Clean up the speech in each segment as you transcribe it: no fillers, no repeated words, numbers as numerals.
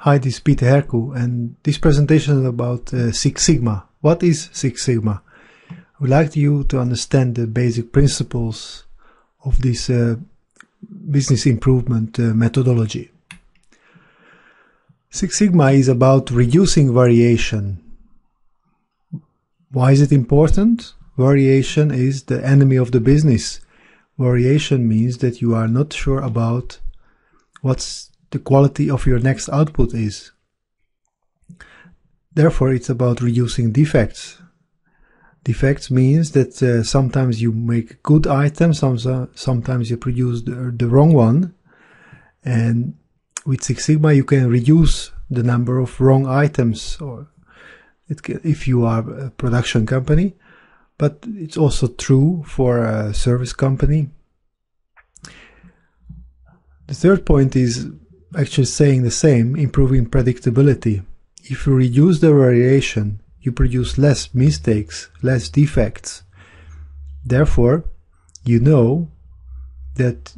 Hi, this is Peter Herku, and this presentation is about Six Sigma. What is Six Sigma? I would like you to understand the basic principles of this business improvement methodology. Six Sigma is about reducing variation. Why is it important? Variation is the enemy of the business. Variation means that you are not sure about what's the quality of your next output is. Therefore, it's about reducing defects. Defects means that sometimes you make good items, sometimes you produce the wrong one. And with Six Sigma, you can reduce the number of wrong items, or if you are a production company. But it's also true for a service company. The third point is actually saying the same, improving predictability. If you reduce the variation, you produce less mistakes, less defects. Therefore, you know that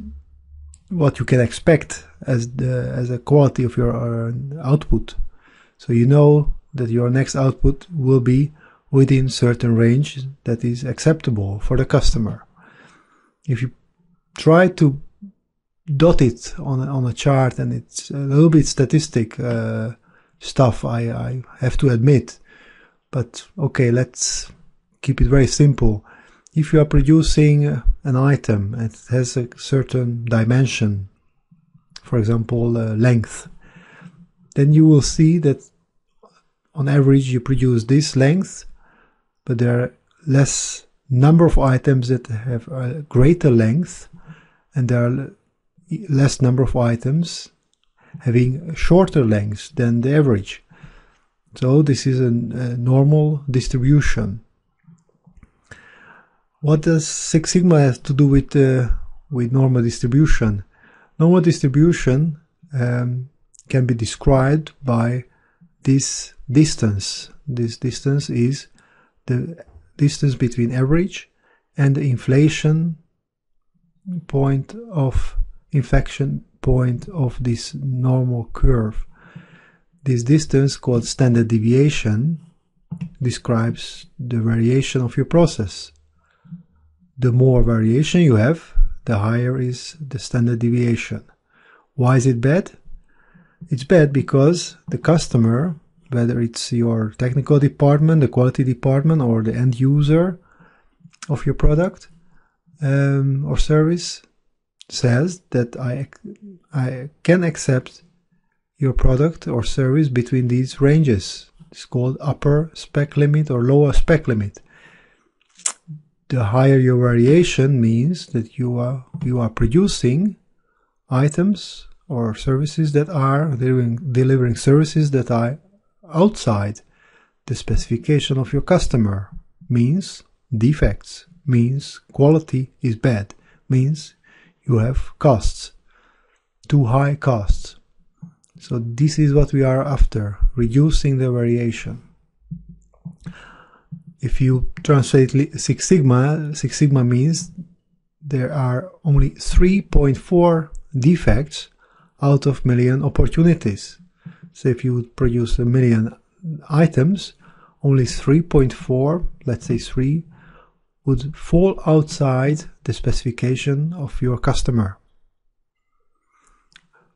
what you can expect as a quality of your output. So you know that your next output will be within certain range that is acceptable for the customer. If you try to dot it on a chart, and it's a little bit statistic stuff, I have to admit, but okay, let's keep it very simple. If you are producing an item and it has a certain dimension, for example length, then you will see that on average you produce this length, but there are less number of items that have a greater length, and there are less number of items having shorter lengths than the average. So this is a normal distribution. What does Six Sigma have to do with normal distribution? Normal distribution can be described by this distance. This distance is the distance between average and the inflection point of this normal curve. This distance, called standard deviation, describes the variation of your process. The more variation you have, the higher is the standard deviation. Why is it bad? It's bad because the customer, whether it's your technical department, the quality department, or the end user of your product or service, says that I can accept your product or service between these ranges. It's called upper spec limit or lower spec limit. The higher your variation means that you are producing items or services that are delivering services that are outside the specification of your customer. Means defects, means quality is bad, means you have costs, too high costs. So this is what we are after, reducing the variation. If you translate Six Sigma means there are only 3.4 defects out of million opportunities. So if you would produce 1 million items, only 3.4, let's say 3, would fall outside the specification of your customer.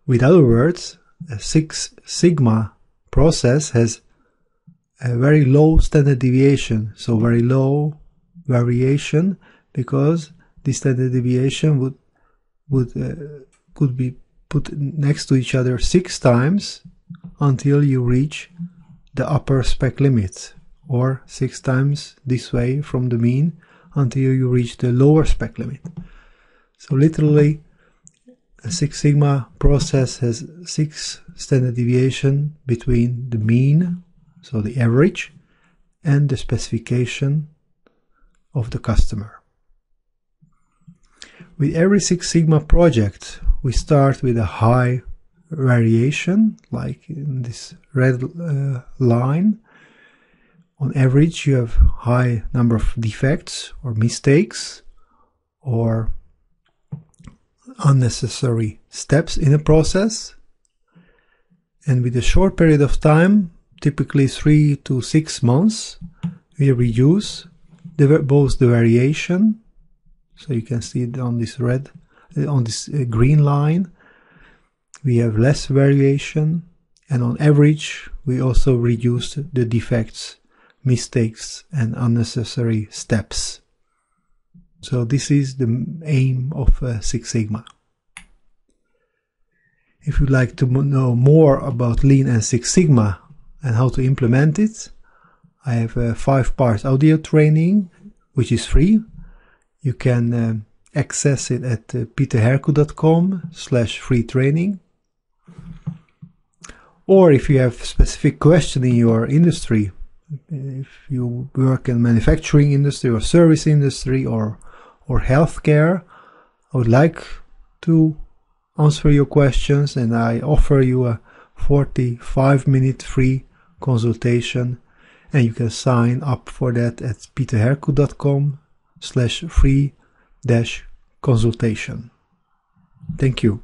With other words, a Six Sigma process has a very low standard deviation, so very low variation, because the standard deviation could be put next to each other 6 times until you reach the upper spec limit, or 6 times this way from the mean until you reach the lower spec limit. So literally, a Six Sigma process has 6 standard deviation between the mean, so the average, and the specification of the customer. With every Six Sigma project, we start with a high variation, like in this red line. On average, you have high number of defects or mistakes or unnecessary steps in a process. And with a short period of time, typically 3 to 6 months, we reduce both the variation, so you can see it on this green line, we have less variation, and on average we also reduce the defects, mistakes and unnecessary steps. So this is the aim of Six Sigma. If you'd like to know more about Lean and Six Sigma and how to implement it, I have a 5-part audio training which is free. You can access it at peterherku.com/free training. Or if you have specific question in your industry, if you work in manufacturing industry or service industry or healthcare, I would like to answer your questions, and I offer you a 45-minute free consultation, and you can sign up for that at peterherku.com/free-consultation. Thank you.